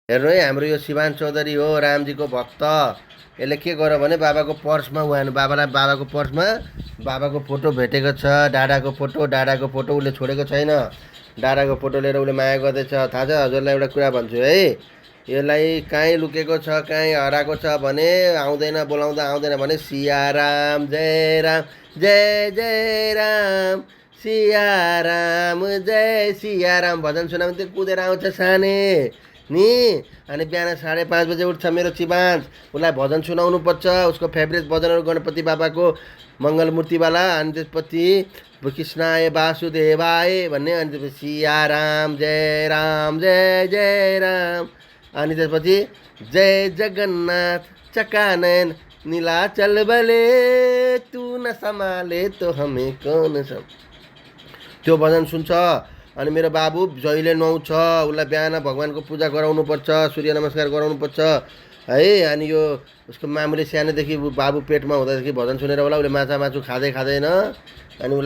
हेर्नु है, हाम्रो यो शिवान चौधरी हो, रामजीको भक्त। यसले के गर्यो भने बाबाको पर्समा बाबाको पर्समा बाबाको फोटो भेटेको छ, डाडाको फोटो उसले छोडेको छैन। डाडाको फोटो लिएर उसले माया गर्दैछ। थाहा छ हजुरलाई एउटा कुरा भन्छु है, यसलाई कहीँ लुकेको छ, कहीँ हराएको छ भने आउँदैन, बोलाउँदा आउँदैन भने सियाराम जय राम, जय जय राम, सियाराम जय सियाराम भजन सुनायो भने त्यो कुदेर आउँछ साने नि। अनि बिहान 5:30 बजे उठ्छ मेरो चिबान्च, उसलाई भजन सुनाउनु पर्छ। उसको फेभरेट भजनहरू गणपति बाबाको मङ्गलमूर्तिवाला, अनि त्यसपछि कृष्णाय वासुदेवाय भन्ने, अनि त्यसपछि सियाराम जय जय राम, अनि त्यसपछि जय जगन्नाथ चकानयन नीलाचल बले तू न सम्हाले तो हमें कौन सम, त्यो भजन सुन्छ। अनि मेरो बाबु जहिले नुहाउँछ, उसलाई बिहान भगवान्को पूजा गराउनुपर्छ, सूर्य नमस्कार गराउनुपर्छ है। अनि यो उसको मामुले सानोदेखि बाबु पेटमा हुँदादेखि भजन सुनेर होला उसले माछा मासु खाँदैन। अनि उसलाई